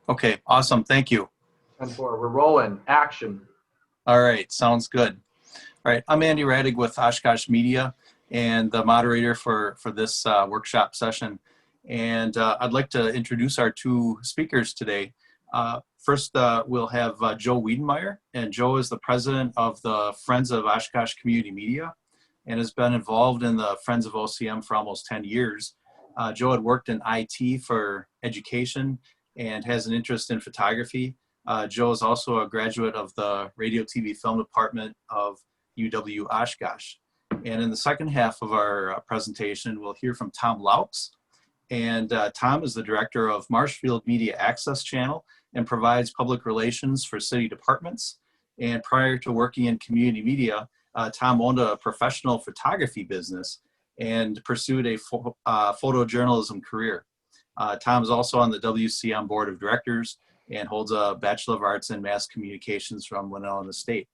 Okay, awesome. Thank you. 10-4. We're rolling. Action. All right, sounds good. All right, I'm Andy Radig with Oshkosh Media and the moderator for this workshop session. And I'd like to introduce our two speakers today. First, we'll have Joe Wiedenmeyer, and Joe is the president of the Friends of Oshkosh Community Media and has been involved in the Friends of OCM for almost 10 years. Joe had worked in IT for education and has an interest in photography. Joe is also a graduate of the Radio TV Film Department of UW Oshkosh. And in the second half of our presentation, we'll hear from Tom Laux. And Tom is the director of Marshfield Media Access Channel and provides public relations for city departments. And prior to working in community media, Tom owned a professional photography business and pursued a photojournalism career. Tom is also on the WCM board of directors and holds a Bachelor of Arts in Mass Communications from Winona State.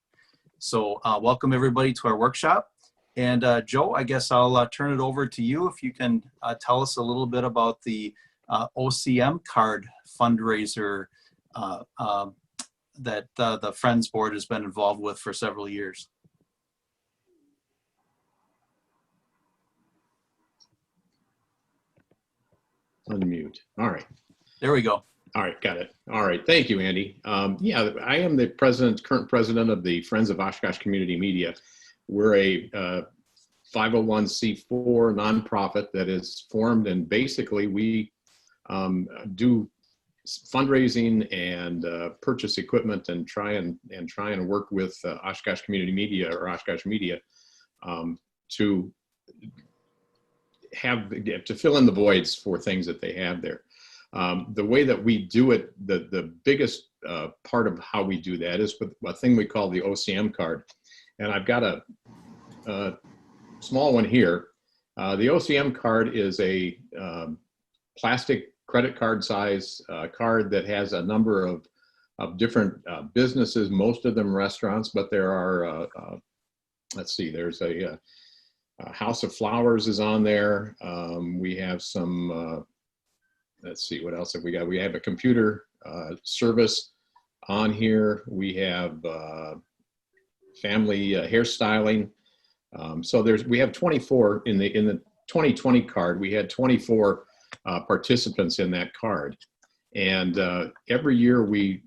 So welcome everybody to our workshop. And Joe, I guess I'll turn it over to you if you can tell us a little bit about the OCM card fundraiser that the Friends Board has been involved with for several years. Unmute. All right. There we go. All right, got it. All right, thank you, Andy. Yeah, I am the current president of the Friends of Oshkosh Community Media. We're a 501c4 nonprofit that is formed, and basically we do fundraising and purchase equipment and try and work with Oshkosh Community Media or Oshkosh Media to fill in the voids for things that they have there. The way that we do it, the biggest part of how we do that is with a thing we call the OCM card. And I've got a small one here. The OCM card is a plastic credit card size card that has a number of different businesses, most of them restaurants, but there are, let's see, there's a House of Flowers is on there. We have some, let's see, what else have we got? We have a computer service on here. We have family hairstyling. So we have 24 in the 2020 card. We had 24 participants in that card, and every year we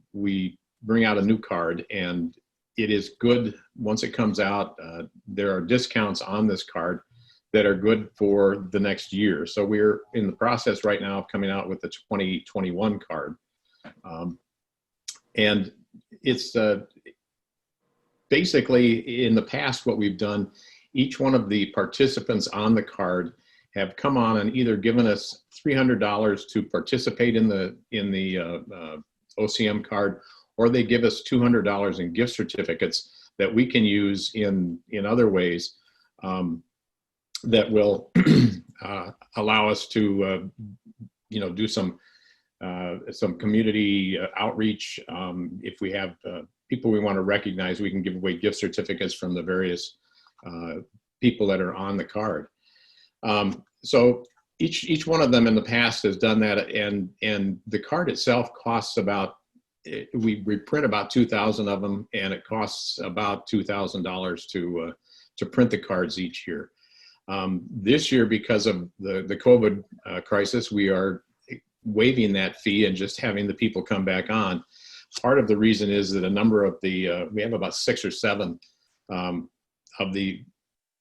bring out a new card, and it is good once it comes out. There are discounts on this card that are good for the next year. So we're in the process right now of coming out with the 2021 card. And it's basically, in the past, what we've done, each one of the participants on the card have come on and either given us $300 to participate in the OCM card, or they give us $200 in gift certificates that we can use in other ways that will allow us to do some community outreach. If we have people we want to recognize, we can give away gift certificates from the various people that are on the card. So each one of them in the past has done that, and the card itself costs about, we print about 2,000 of them, and it costs about $2,000 to print the cards each year. This year, because of the COVID crisis, we are waiving that fee and just having the people come back on. Part of the reason is that a number of we have about 6 or 7 of the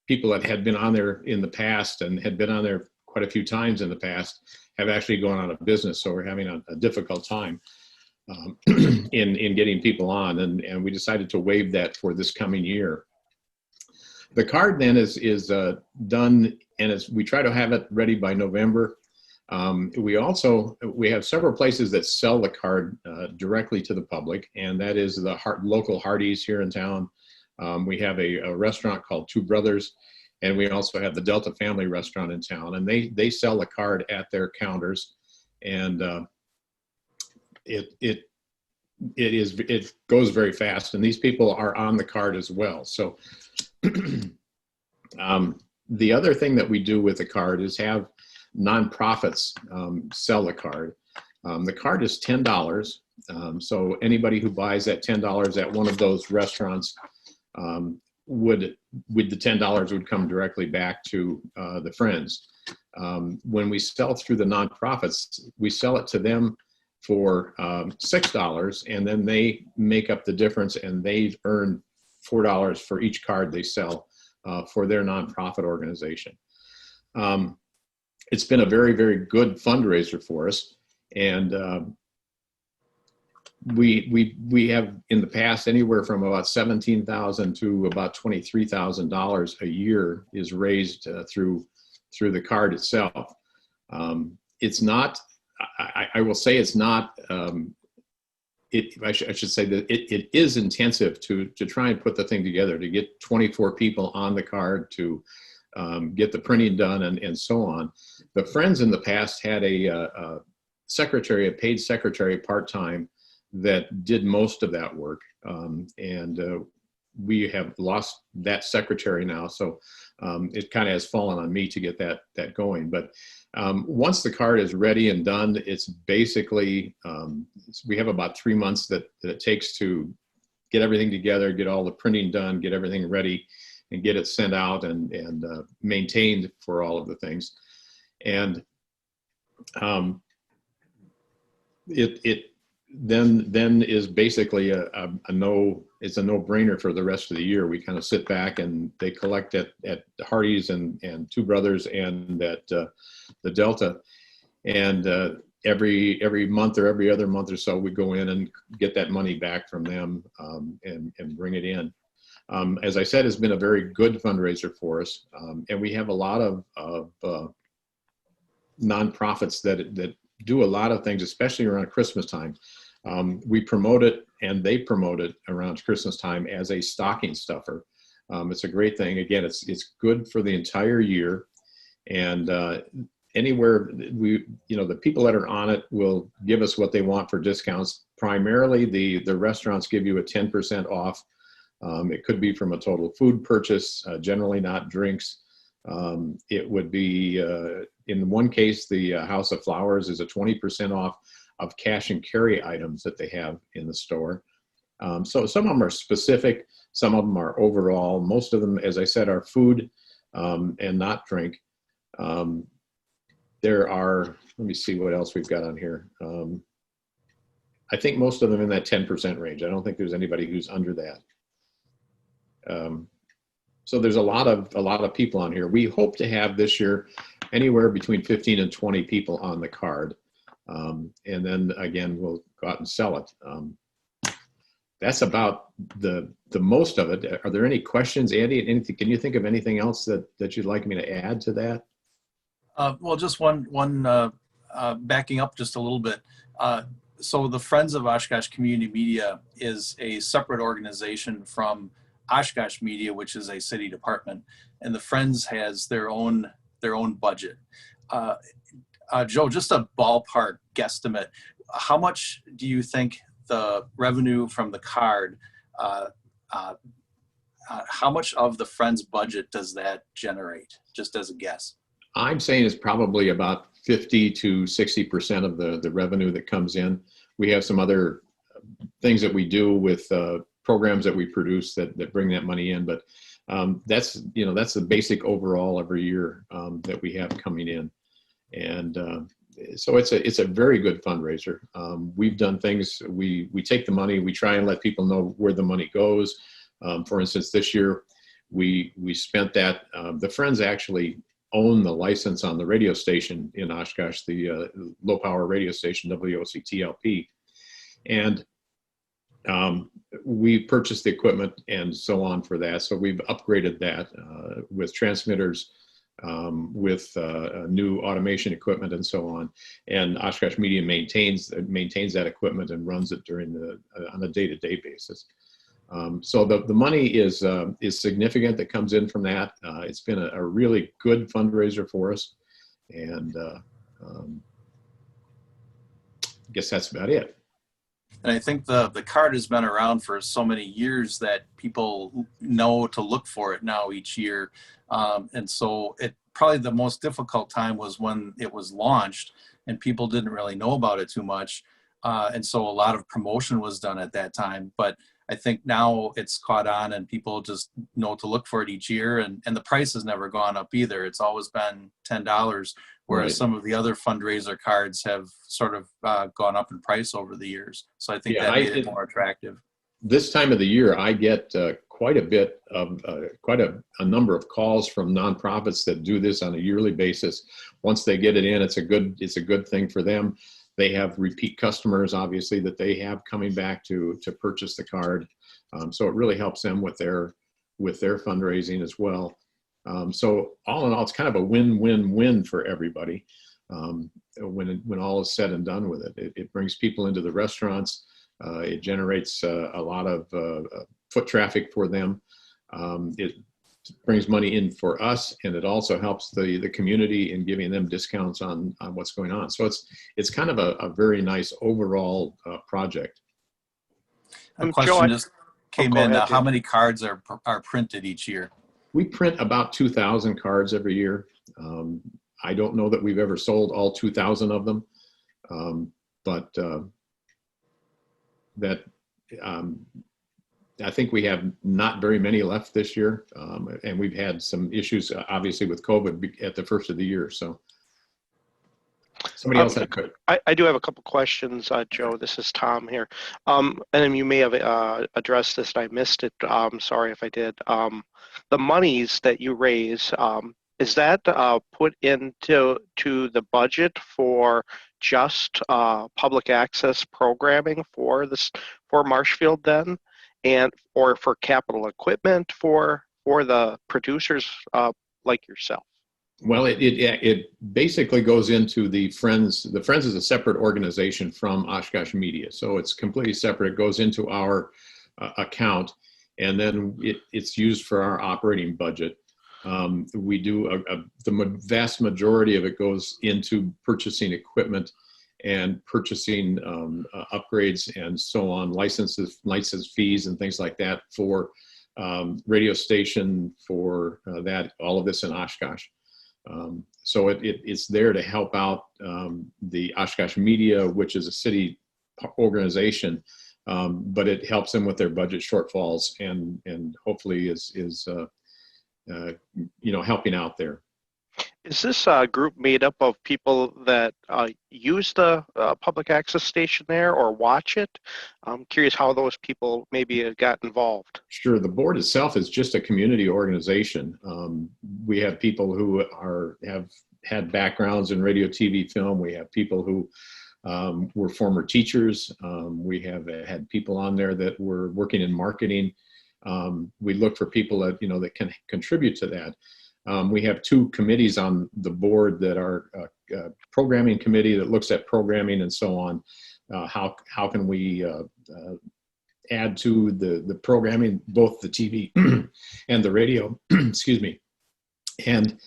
people that had been on there in the past and had been on there quite a few times in the past have actually gone out of business. So we're having a difficult time in getting people on, and we decided to waive that for this coming year. The card then is done, and we try to have it ready by November. We have several places that sell the card directly to the public, and that is the local Hardee's here in town. We have a restaurant called Two Brothers, and we also have the Delta Family Restaurant in town, and they sell the card at their counters, and it goes very fast, and these people are on the card as well. So the other thing that we do with the card is have nonprofits sell the card. The card is $10. So anybody who buys at $10 at one of those restaurants would, with the $10 would come directly back to the Friends. When we sell through the nonprofits, we sell it to them for $6, and then they make up the difference, and they earn $4 for each card they sell for their nonprofit organization. It's been a very, very good fundraiser for us, and we have in the past anywhere from about $17,000 to about $23,000 a year is raised through the card itself. It's not. I will say it's not. I should say that it is intensive to try and put the thing together, to get 24 people on the card, to get the printing done, and so on. The Friends in the past had a secretary, a paid secretary part-time, that did most of that work. And we have lost that secretary now, so it kind of has fallen on me to get that going. But once the card is ready and done, it's basically, we have about 3 months that it takes to get everything together, get all the printing done, get everything ready, and get it sent out and maintained for all of the things. And it then is basically it's a no-brainer for the rest of the year. We kind of sit back, and they collect at Hardee's and Two Brothers and at the Delta, and every month or every other month or so, we go in and get that money back from them and bring it in. As I said, it's been a very good fundraiser for us, and we have a lot of nonprofits that do a lot of things, especially around Christmas time. We promote it, and they promote it around Christmas time as a stocking stuffer. It's a great thing. Again, it's good for the entire year, and anywhere the people that are on it will give us what they want for discounts. Primarily, the restaurants give you a 10% off. It could be from a total food purchase, generally not drinks. It would be, in one case, the House of Flowers is a 20% off of cash and carry items that they have in the store. So some of them are specific, some of them are overall. Most of them, as I said, are food and not drink. There are, let me see what else we've got on here. I think most of them in that 10% range. I don't think there's anybody who's under that. So there's a lot of people on here. We hope to have this year anywhere between 15 and 20 people on the card. And then again, we'll go out and sell it. That's about the most of it. Are there any questions, Andy? Anything? Can you think of anything else that you'd like me to add to that? Well, just one backing up just a little bit. So the Friends of Oshkosh Community Media is a separate organization from Oshkosh Media, which is a city department, and the Friends has their own budget. Joe, just a ballpark guesstimate, how much do you think the revenue from the card, how much of the Friends budget does that generate, just as a guess? I'm saying it's probably about 50 to 60% of the revenue that comes in. We have some other things that we do with programs that we produce that bring that money in, but that's the basic overall every year that we have coming in. And so it's a very good fundraiser. We've done things, we take the money, we try and let people know where the money goes. For instance, this year we spent that, the Friends actually own the license on the radio station in Oshkosh, the low power radio station, WOCTLP. And we purchased the equipment and so on for that. So we've upgraded that with transmitters, with new automation equipment and so on. And Oshkosh Media maintains that equipment and runs it on a day-to-day basis. So the money is significant that comes in from that. It's been a really good fundraiser for us, and I guess that's about it. And I think the card has been around for so many years that people know to look for it now each year. And so it probably the most difficult time was when it was launched and people didn't really know about it too much. And so a lot of promotion was done at that time. But I think now it's caught on and people just know to look for it each year. And the price has never gone up either. It's always been $10, whereas Right. some of the other fundraiser cards have sort of gone up in price over the years. So I think Yeah, that made it more attractive. this time of the year, I get quite a bit of quite a number of calls from nonprofits that do this on a yearly basis. Once they get it in, it's a good thing for them. They have repeat customers, obviously, that they have coming back to purchase the card. So it really helps them with their fundraising as well. So all in all, it's kind of a win-win-win for everybody when all is said and done with it. It brings people into the restaurants. It generates a lot of foot traffic for them. It brings money in for us, and it also helps the community in giving them discounts on what's going on. So it's kind of a very nice overall project. A Joe, question just came go in. ahead, How Jim. many cards are printed each year? We print about 2,000 cards every year. I don't know that we've ever sold all 2,000 of them, but that I think we have not very many left this year, and we've had some issues, obviously, with COVID at the first of the year. So somebody else had a question. I do have a couple questions, Joe. This is Tom here. And you may have addressed this and I missed it. Sorry if I did. The monies that you raise, is that put into the budget for just public access programming for Marshfield then, and or for capital equipment for the producers like yourself? Well, it basically goes into the Friends. The Friends is a separate organization from Oshkosh Media, so it's completely separate. It goes into our account, and then it's used for our operating budget. We do the vast majority of it goes into purchasing equipment and purchasing upgrades and so on, license fees and things like that for radio station for that, all of this in Oshkosh. So it's there to help out the Oshkosh Media, which is a city organization, but it helps them with their budget shortfalls and hopefully is helping out there. Is this group made up of people that use the public access station there or watch it? I'm curious how those people maybe got involved. Sure. The board itself is just a community organization. We have people who have had backgrounds in radio, TV, film. We have people who were former teachers. We have had people on there that were working in marketing. We look for people that that can contribute to that. We have two committees on the board that are a programming committee that looks at programming and so on. How can we add to the programming, both the TV and the radio, excuse me. And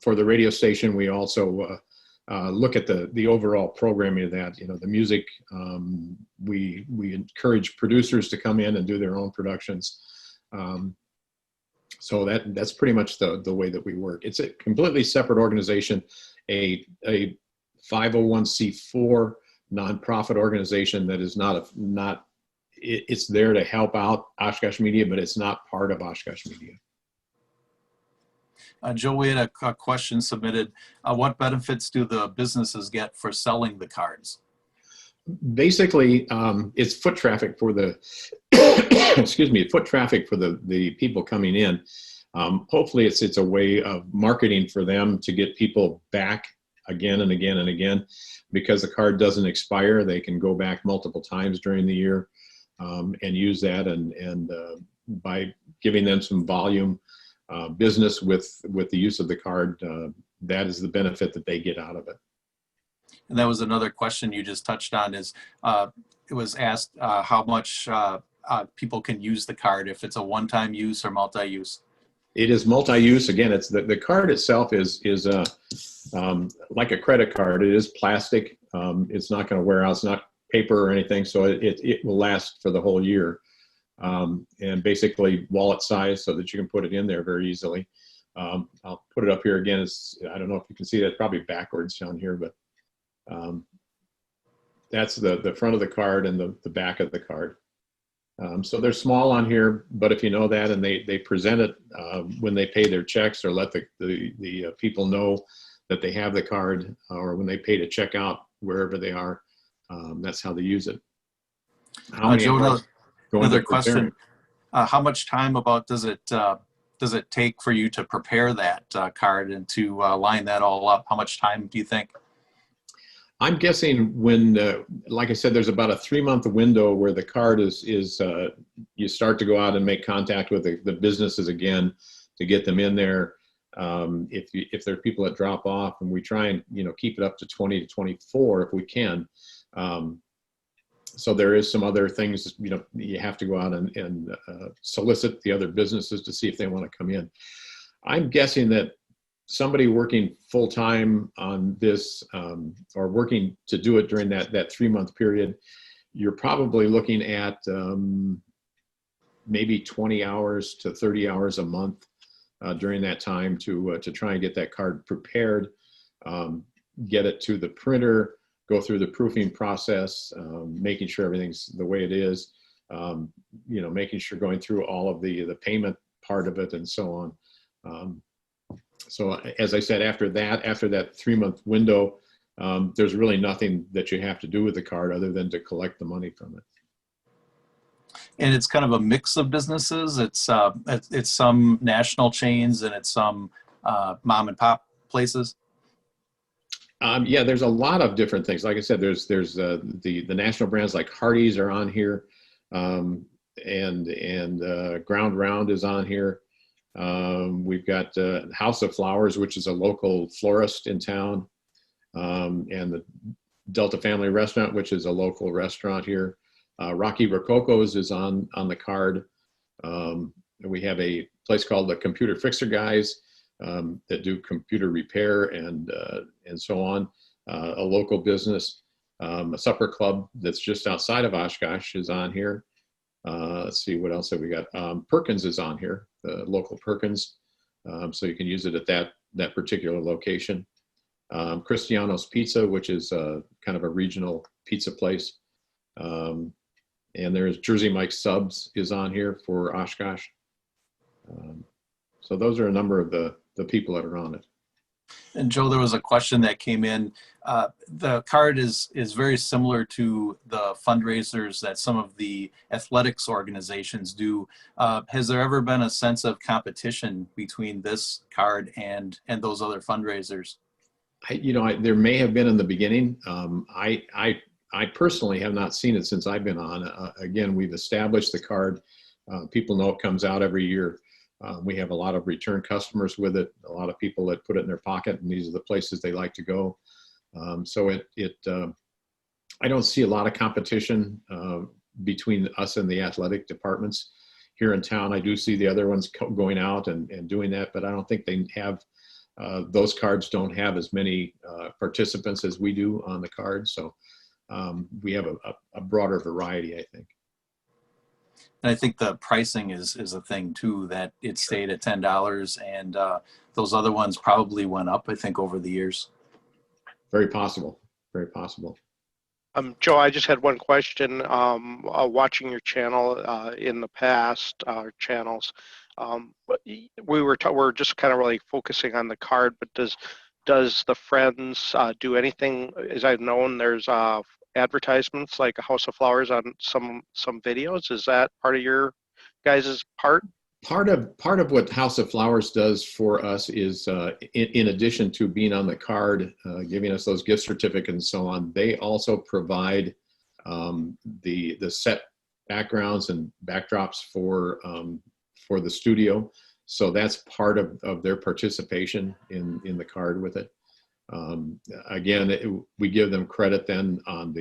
for the radio station, we also look at the overall programming of that, the music. We encourage producers to come in and do their own productions. So that's pretty much the way that we work. It's a completely separate organization, a 501c4 nonprofit organization that is it's there to help out Oshkosh Media, but it's not part of Oshkosh Media. Joe, we had a question submitted. What benefits do the businesses get for selling the cards? Basically, it's foot traffic for the excuse me, foot traffic for the people coming in. Hopefully, it's a way of marketing for them to get people back again and again and again. Because the card doesn't expire, they can go back multiple times during the year and use that. And by giving them some volume business with the use of the card, that is the benefit that they get out of it. And that was another question you just touched on. Is it was asked how much people can use the card, if it's a one-time use or multi-use. It is multi-use. Again, it's the card itself is like a credit card. It is plastic. It's not going to wear out. It's not paper or anything, so it will last for the whole year. And basically wallet size, so that you can put it in there very easily. I'll put it up here again. I don't know if you can see that. It's probably backwards down here, but That's the front of the card and the back of the card. So they're small on here, but if you know that and they present it when they pay their checks or let the people know that they have the card, or when they pay to check out wherever they are, that's how they use it. How many Joe, hours go into another preparing? question. How much time about does it take for you to prepare that card and to line that all up? How much time do you think? I'm guessing when, like I said, there's about a 3-month window where the card is you start to go out and make contact with the businesses again to get them in there. If there are people that drop off, and we try and keep it up to 20 to 24 if we can. So there is some other things, you have to go out and solicit the other businesses to see if they want to come in. I'm guessing that somebody working full-time on this, or working to do it during that 3-month period, you're probably looking at maybe 20 hours to 30 hours a month during that time to try and get that card prepared, get it to the printer, go through the proofing process, making sure everything's the way it is, making sure going through all of the payment part of it and so on. So as I said, after that 3-month window, there's really nothing that you have to do with the card other than to collect the money from it. And it's kind of a mix of businesses. It's some national chains and it's some mom and pop places. Yeah, there's a lot of different things. Like I said, there's the national brands like Hardee's are on here, and Ground Round is on here. We've got House of Flowers, which is a local florist in town, and the Delta Family Restaurant, which is a local restaurant here. Rocky Rococo's is on the card. We have a place called the Computer Fixer Guys that do computer repair and so on. A local business, a supper club that's just outside of Oshkosh is on here. Let's see, what else have we got? Perkins is on here, the local Perkins. So you can use it at that particular location. Cristiano's Pizza, which is kind of a regional pizza place. And there's Jersey Mike's Subs is on here for Oshkosh. So those are a number of the people that are on it. And Joe, there was a question that came in. The card is very similar to the fundraisers that some of the athletics organizations do. Has there ever been a sense of competition between this card and those other fundraisers? There may have been in the beginning. I personally have not seen it since I've been on. Again, we've established the card. People know it comes out every year. We have a lot of return customers with it, a lot of people that put it in their pocket, and these are the places they like to go. So I don't see a lot of competition between us and the athletic departments here in town. I do see the other ones going out and doing that, but I don't think they have, those cards don't have as many participants as we do on the card. So we have a broader variety, I think. And I think the pricing is a thing too, that it stayed at $10, and those other ones probably went up, I think, over the years. Very possible. Very possible. Joe, I just had one question. Watching your channel in the past, channels, we're just kind of really focusing on the card, but does the Friends do anything? As I've known, there's advertisements like a House of Flowers on some videos. Is that part of your guys' part? Part of what House of Flowers does for us is, in addition to being on the card, giving us those gift certificates and so on, they also provide the set backgrounds and backdrops for the studio. So that's part of their participation in the card with it. Again, we give them credit then on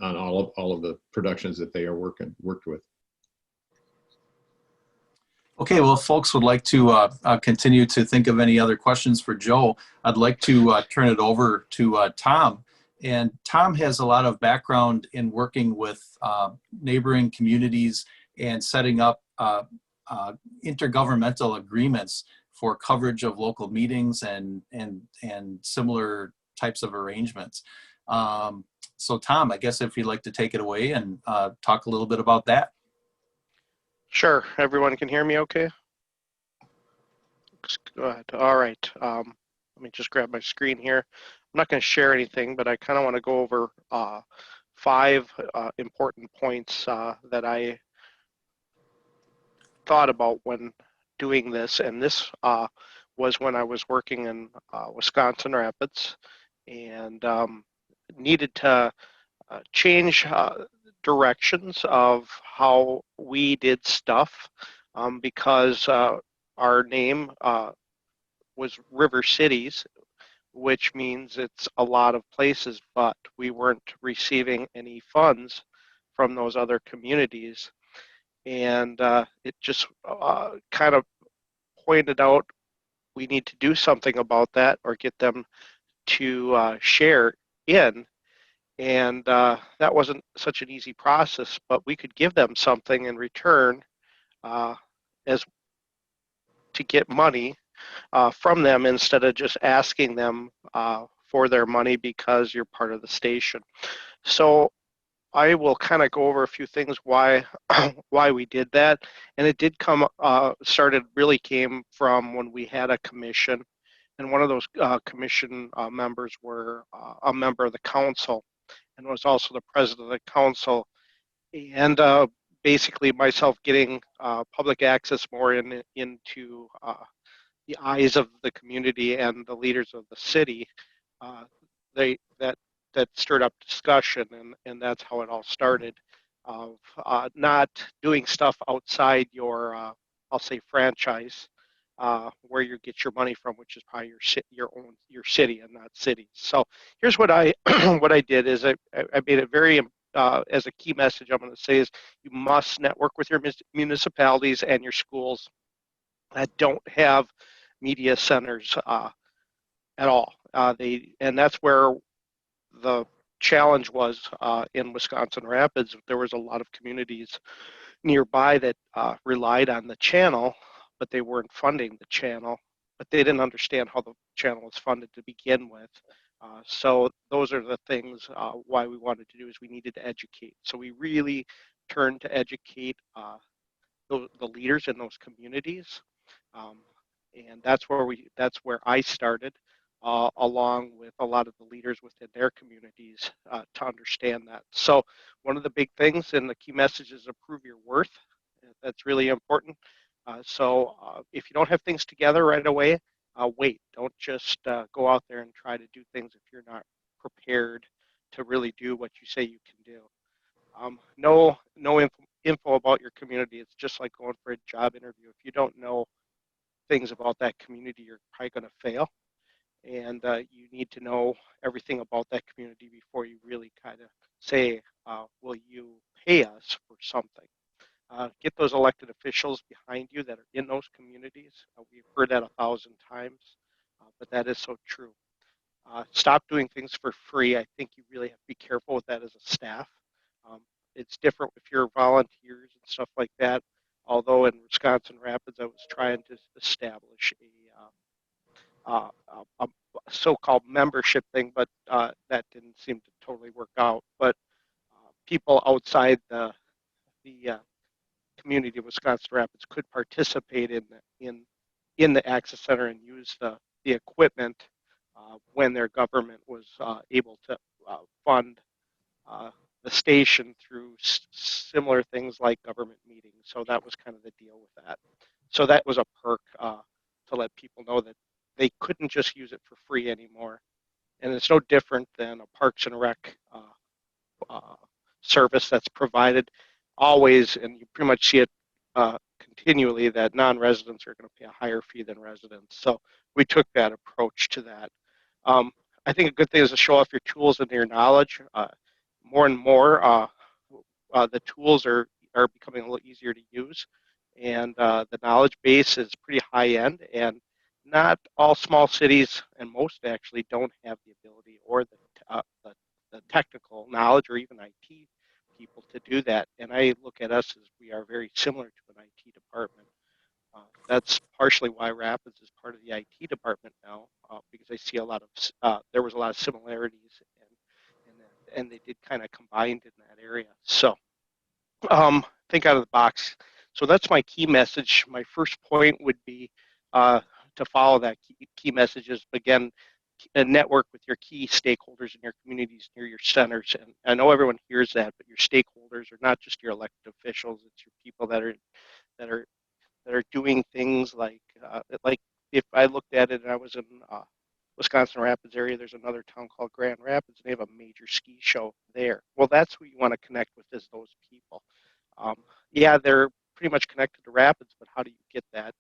all of the productions that they are worked with. Okay, well, if folks would like to continue to think of any other questions for Joe, I'd like to turn it over to Tom. And Tom has a lot of background in working with neighboring communities and setting up intergovernmental agreements for coverage of local meetings and similar types of arrangements. So Tom, I guess if you'd like to take it away and talk a little bit about that. Sure. Everyone can hear me okay? Go ahead. All right. Let me just grab my screen here. I'm not going to share anything, but I kind of want to go over 5 important points that I thought about when doing this. And this was when I was working in Wisconsin Rapids and needed to change directions of how we did stuff because our name was River Cities, which means it's a lot of places, but we weren't receiving any funds from those other communities. And it just kind of pointed out we need to do something about that or get them to share in. And that wasn't such an easy process, but we could give them something in return uh, as to get money from them instead of just asking them for their money because you're part of the station. So I will kind of go over a few things why why we did that, and it did come started really came from when we had a commission, and one of those commission members were a member of the council and was also the president of the council, and basically myself getting public access more into the eyes of the community and the leaders of the city, uh, they that stirred up discussion, and that's how it all started. Of not doing stuff outside your, I'll say, franchise, where you get your money from, which is probably your city and not cities. So here's what I what I did is I made it very as a key message I'm going to say is you must network with your municipalities and your schools that don't have media centers at all. And that's where the challenge was in Wisconsin Rapids. There was a lot of communities nearby that relied on the channel, but they weren't funding the channel. But they didn't understand how the channel was funded to begin with. So those are the things why we wanted to do is we needed to educate. So we really turned to educate the leaders in those communities, um, and that's where I started, along with a lot of the leaders within their communities to understand that. So one of the big things and the key message is to prove your worth. That's really important. So if you don't have things together right away, wait. Don't just go out there and try to do things if you're not prepared to really do what you say you can do. No info about your community. It's just like going for a job interview. If you don't know things about that community, you're probably going to fail. And you need to know everything about that community before you really kind of say, will you pay us for something? Get those elected officials behind you that are in those communities. We've heard that 1,000 times, but that is so true. Stop doing things for free. I think you really have to be careful with that as a staff. Um, it's different if you're volunteers and stuff like that. Although in Wisconsin Rapids, I was trying to establish a so-called membership thing, but that didn't seem to totally work out. But people outside the community of Wisconsin Rapids could participate in the Access Center and use the equipment when their government was able to fund uh, the station through similar things like government meetings. So that was kind of the deal with that. So that was a perk to let people know that they couldn't just use it for free anymore. And it's no different than a Parks and Rec uh, service that's provided always, and you pretty much see it continually, that non-residents are going to pay a higher fee than residents. So we took that approach to that. Um, I think a good thing is to show off your tools and your knowledge. More and more, the tools are becoming a little easier to use, and the knowledge base is pretty high end. And not all small cities, and most actually, don't have the ability or the technical knowledge or even IT people to do that. And I look at us as we are very similar to an IT department. That's partially why Rapids is part of the IT department now, because I see a lot of there was a lot of similarities and they did kind of combined in that area. So think out of the box. So that's my key message. My first point would be to follow that key messages. Again, network with your key stakeholders in your communities near your centers. And I know everyone hears that, but your stakeholders are not just your elected officials. It's your people that are that are doing things like if I looked at it and I was in Wisconsin Rapids area, there's another town called Grand Rapids. And they have a major ski show there. Well, that's who you want to connect with is those people. Um, yeah, they're pretty much connected to Rapids, but how do you get that?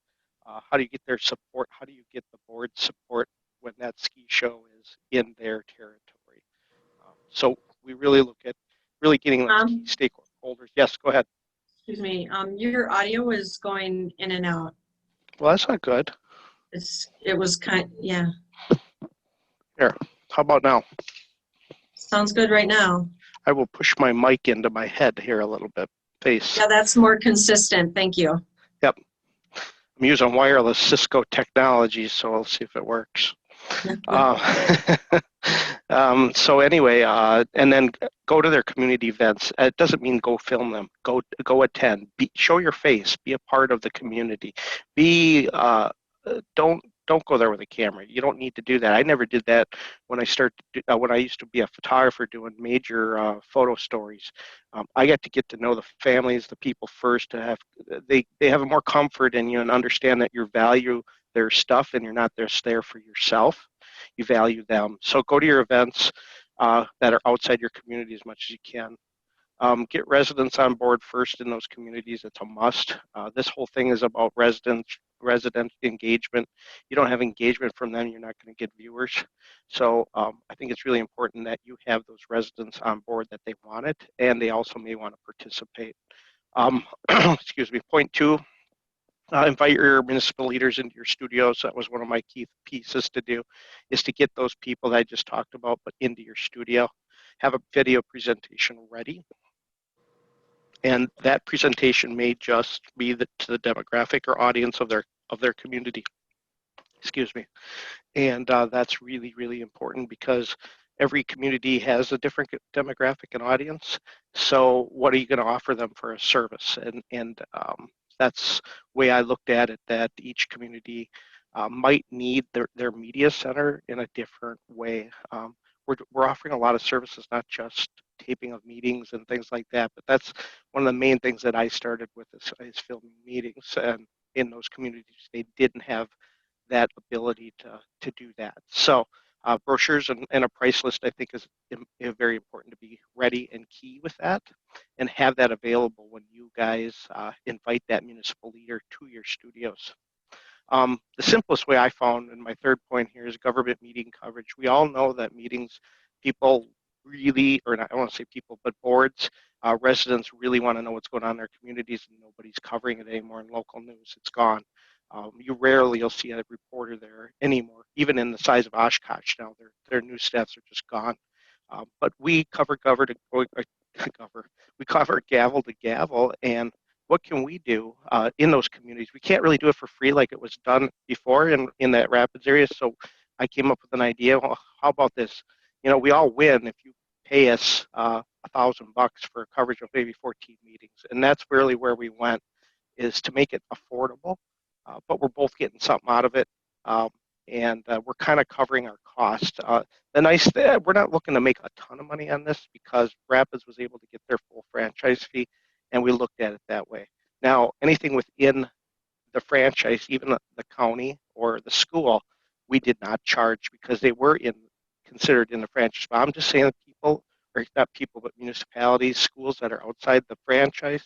How do you get their support? How do you get the board support when that ski show is in their territory? So we really look at really getting those key stakeholders. Yes, go ahead. Excuse me. Your audio is going in and out. Well, that's not good. It was yeah. Here, how about now? Sounds good right now. I will push my mic into my head here a little bit. Face. Yeah, that's more consistent. Thank you. Yep. I'm using wireless Cisco technology, so I'll see if it works. So anyway, and then go to their community events. It doesn't mean go film them. Go attend. Show your face. Be a part of the community. Don't go there with a camera. You don't need to do that. I never did that when when I used to be a photographer doing major photo stories. I got to get to know the families, the people first. They have more comfort in you and understand that you value their stuff and you're not just there for yourself. You value them. So go to your events that are outside your community as much as you can. Get residents on board first in those communities. It's a must. This whole thing is about resident engagement. You don't have engagement from them, you're not going to get viewers. So I think it's really important that you have those residents on board that they want it, and they also may want to participate. Excuse me. Point two, invite your municipal leaders into your studios. That was one of my key pieces to do, is to get those people that I just talked about, but into your studio. Have a video presentation ready. And that presentation may just be to the demographic or audience of their community. Excuse me. And that's really, really important because every community has a different demographic and audience. So what are you going to offer them for a service? And that's the way I looked at it, that each community might need their media center in a different way. We're offering a lot of services, not just taping of meetings and things like that, but that's one of the main things that I started with is filming meetings. And in those communities, they didn't have that ability to do that. So brochures and a price list, I think, is very important to be ready and key with that and have that available when you guys invite that municipal leader to your studios. The simplest way I found, and my third point here, is government meeting coverage. We all know that meetings, people really, or not, I don't want to say people, but boards, residents really want to know what's going on in their communities, and nobody's covering it anymore in local news. It's gone. You'll see a reporter there anymore, even in the size of Oshkosh now. Their news staffs are just gone. But we cover we cover gavel to gavel, and what can we do in those communities? We can't really do it for free like it was done before in that Rapids area. So I came up with an idea. Well, how about this? We all win if you pay us $1,000 for coverage of maybe 14 meetings, and that's really where we went, is to make it affordable, but we're both getting something out of it, and we're kind of covering our cost. The nice thing, we're not looking to make a ton of money on this because Rapids was able to get their full franchise fee, and we looked at it that way. Now, anything within the franchise, even the county or the school, we did not charge because they were considered in the franchise. But I'm just saying that people, or not people, but municipalities, schools that are outside the franchise,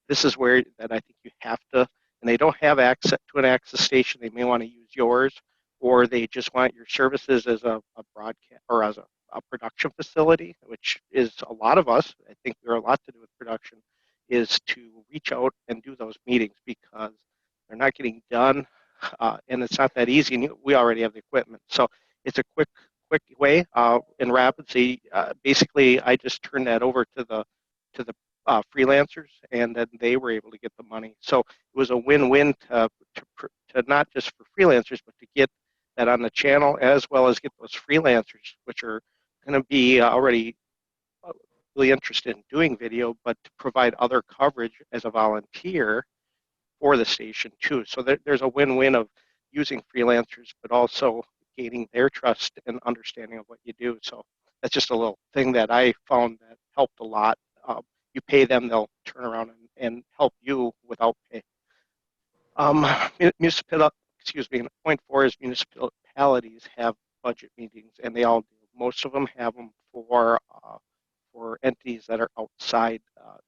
this is where that I think you have to, and they don't have access to an access station. They may want to use yours, or they just want your services as a broadcast or as a production facility, which is a lot of us. I think there are a lot to do with production, is to reach out and do those meetings because they're not getting done, and it's not that easy. And we already have the equipment, so it's a quick way. In Rapids, basically, I just turned that over to the freelancers, and then they were able to get the money. So it was a win-win to not just for freelancers, but to get that on the channel as well as get those freelancers, which are going to be already really interested in doing video, but to provide other coverage as a volunteer for the station too. So there's a win-win of using freelancers, but also gaining their trust and understanding of what you do. So that's just a little thing that I found that helped a lot. You pay them, they'll turn around and help you without pay. Municipal, excuse me, point four is municipalities have budget meetings, and they all do. Most of them have them for entities that are outside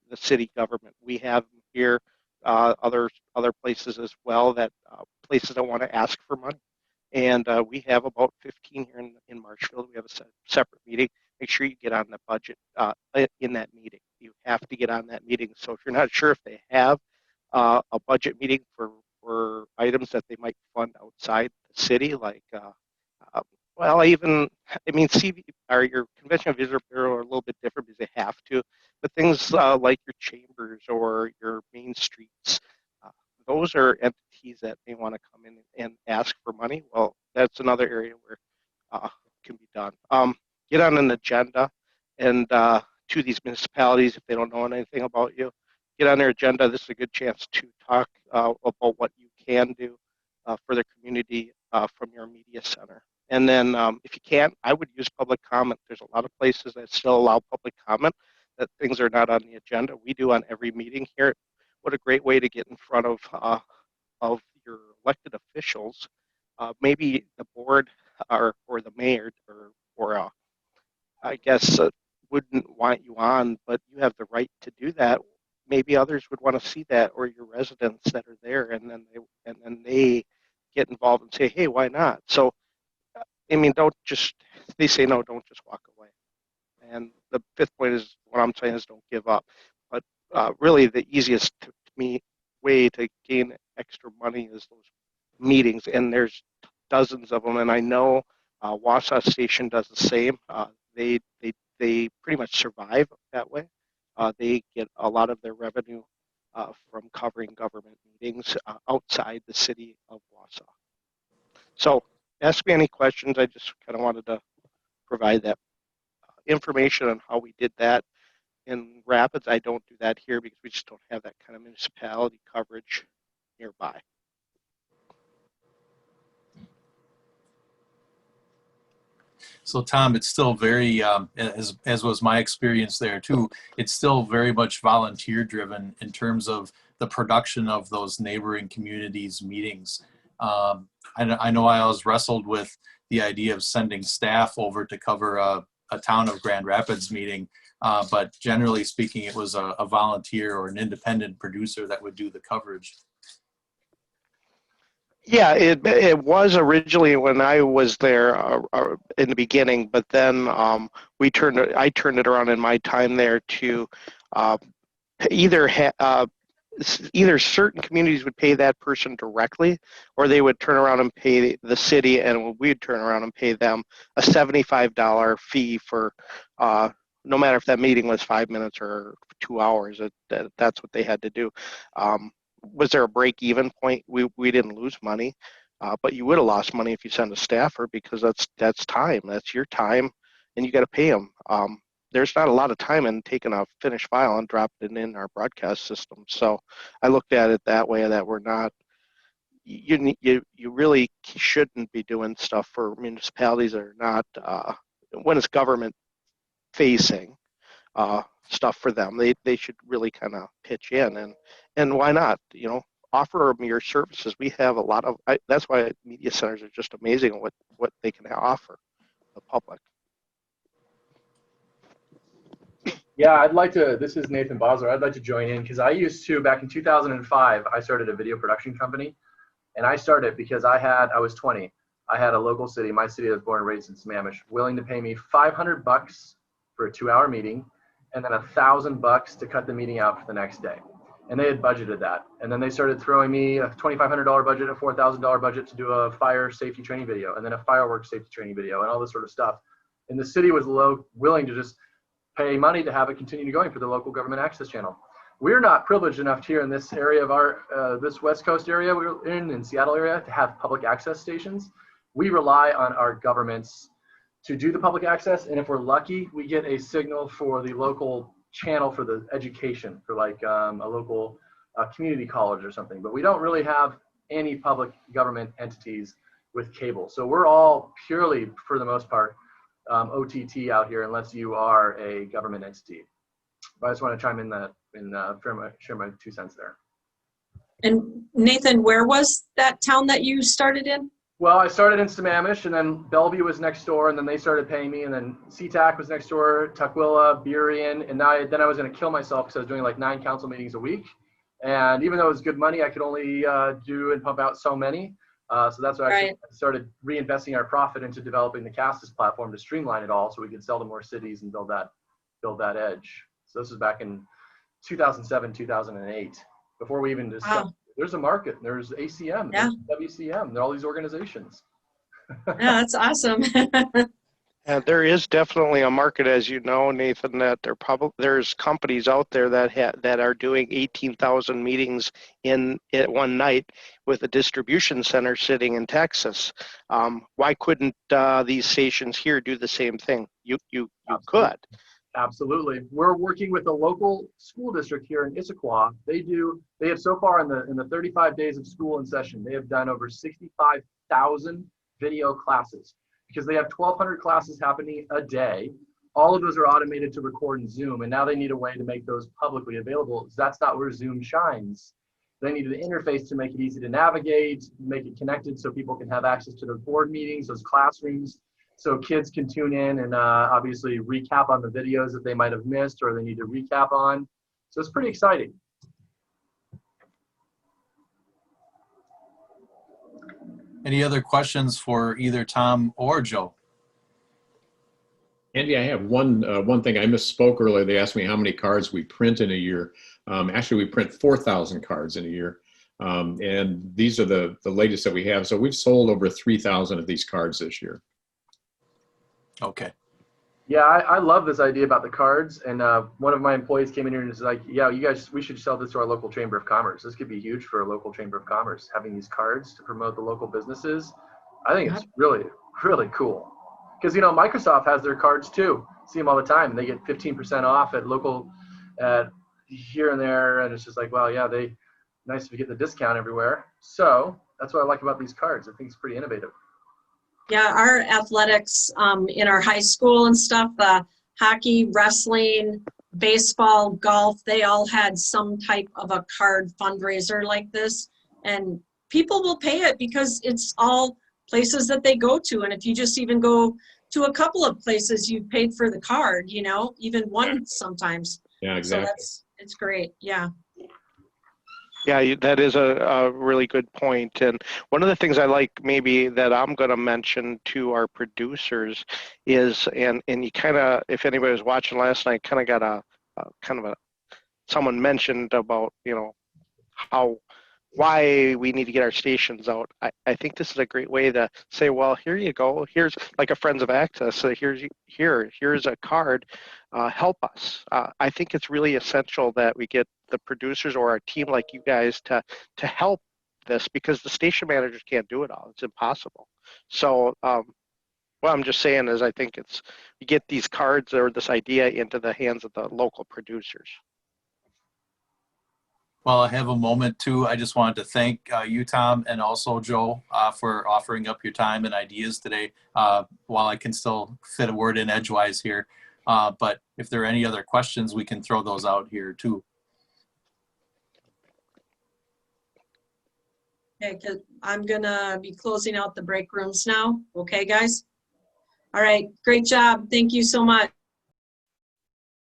the city government. We have them here, other places as well, that places that want to ask for money. And we have about 15 here in Marshfield. We have a separate meeting. Make sure you get on the budget in that meeting. You have to get on that meeting. So if you're not sure if they have a budget meeting for items that they might fund outside the city, like well, I mean, CV or your convention and visitor bureau are a little bit different because they have to, but things like your chambers or your main streets, uh, those are entities that may want to come in and ask for money. Well, that's another area where can be done. Get on an agenda and to these municipalities if they don't know anything about you. Get on their agenda. This is a good chance to talk about what you can do for the community from your media center. And then if you can't, I would use public comment. There's a lot of places that still allow public comment that things are not on the agenda. We do on every meeting here. What a great way to get in front of your elected officials. Maybe the board or the mayor or I guess wouldn't want you on, but you have the right to do that. Maybe others would want to see that, or your residents that are there, and then they get involved and say, hey, why not? So I mean, don't just, they say no, don't just walk away. And the fifth point is what I'm saying is don't give up. But really the easiest to me way to gain extra money is those meetings. And there's dozens of them. And I know Wausau Station does the same. They pretty much survive that way. They get a lot of their revenue from covering government meetings outside the city of Wausau. So ask me any questions. I just kind of wanted to provide that information on how we did that in Rapids. I don't do that here because we just don't have that kind of municipality coverage nearby. So Tom, it's still very, as was my experience there too, it's still very much volunteer driven in terms of the production of those neighboring communities meetings. I know I always wrestled with the idea of sending staff over to cover a town of Grand Rapids meeting, but generally speaking, it was a volunteer or an independent producer that would do the coverage. Yeah, it was originally when I was there in the beginning, but then I turned it around in my time there to either either certain communities would pay that person directly, or they would turn around and pay the city, and we'd turn around and pay them a $75 fee for no matter if that meeting was 5 minutes or 2 hours. That's what they had to do. Was there a break-even point? We didn't lose money, but you would have lost money if you sent a staffer because that's time. That's your time, and you got to pay them. There's not a lot of time in taking a finished file and dropping it in our broadcast system. So I looked at it that way, that we're not, you really shouldn't be doing stuff for municipalities that are not, when it's government facing stuff for them, they should really kind of pitch in and why not, offer them your services. We have a lot of, that's why media centers are just amazing what they can offer the public. Yeah, I'd like to, this is Nathan Bosler. I'd like to join in because I used to, back in 2005, I started a video production company. And I started because I was 20. I had a local city, my city I was born and raised in Sammamish, willing to pay me $500 for a 2-hour meeting and then $1,000 to cut the meeting out for the next day. And they had budgeted that. And then they started throwing me a $2,500 budget, a $4,000 budget to do a fire safety training video, and then a fireworks safety training video, and all this sort of stuff. And the city was willing to just pay money to have it continue going for the local government access channel. We're not privileged enough here in this area of our, this West Coast area we're in Seattle area, to have public access stations. We rely on our government's to do the public access. And if we're lucky, we get a signal for the local channel for the education, for like a local community college or something. But we don't really have any public government entities with cable. So we're all purely, for the most part, OTT out here, unless you are a government entity. But I just want to chime in that and share my 2 cents there. And Nathan, where was that town that you started in? Well, I started in Sammamish, and then Bellevue was next door, and then they started paying me, and then SeaTac was next door, Tukwila, Burien, and then I was going to kill myself because I was doing like 9 council meetings a week. And even though it was good money, I could only do and pump out so many. So that's why I actually started reinvesting our profit into developing the Castus platform to streamline it all so we could sell to more cities and build that edge. So this was back in 2007, 2008, before we even discussed. Wow. There's a market. There's ACM, yeah. there's WCM. There are all these organizations. Yeah, that's awesome. And there is definitely a market, as you know, Nathan, that there's companies out there that are doing 18,000 meetings in one night with a distribution center sitting in Texas. Why couldn't these stations here do the same thing? You could. Absolutely. We're working with a local school district here in Issaquah. They have so far in the 35 days of school in session, they have done over 65,000 video classes because they have 1,200 classes happening a day. All of those are automated to record in Zoom, and now they need a way to make those publicly available. That's not where Zoom shines. They need an interface to make it easy to navigate, make it connected so people can have access to their board meetings, those classrooms, so kids can tune in and obviously recap on the videos that they might have missed or they need to recap on. So it's pretty exciting. Any other questions for either Tom or Joe? Andy, I have one thing. I misspoke earlier. They asked me how many cards we print in a year. Actually, we print 4,000 cards in a year. And these are the latest that we have. So we've sold over 3,000 of these cards this year. Okay. Yeah, I love this idea about the cards. And one of my employees came in here and was like, yeah, you guys, we should sell this to our local Chamber of Commerce. This could be huge for a local Chamber of Commerce, having these cards to promote the local businesses. I think it's really, really cool. Because, you know, Microsoft has their cards too. See them all the time. And they get 15% off at local, here and there. And it's just like, well, yeah, nice to get the discount everywhere. So that's what I like about these cards. I think it's pretty innovative. Yeah, our athletics in our high school and stuff, hockey, wrestling, baseball, golf, they all had some type of a card fundraiser like this. And people will pay it because it's all places that they go to. And if you just even go to a couple of places, you've paid for the card, you know, even one sometimes. Yeah, exactly. So it's great. Yeah. Yeah, that is a really good point. And one of the things I like maybe that I'm going to mention to our producers is, and you kind of, if anybody was watching last night, kind of got someone mentioned about, you know, why we need to get our stations out. I think this is a great way to say, well, here you go. Here's like a Friends of Access. So here's a card. Help us. I think it's really essential that we get the producers or our team like you guys to help this, because the station managers can't do it all. It's impossible. So what I'm just saying is I think you get these cards or this idea into the hands of the local producers. Well, I have a moment too. I just wanted to thank you, Tom, and also Joe for offering up your time and ideas today, while I can still fit a word in edgewise here. But if there are any other questions, we can throw those out here too. Okay, 'cause I'm gonna be closing out the break rooms now. Okay, guys? All right, great job. Thank you so much.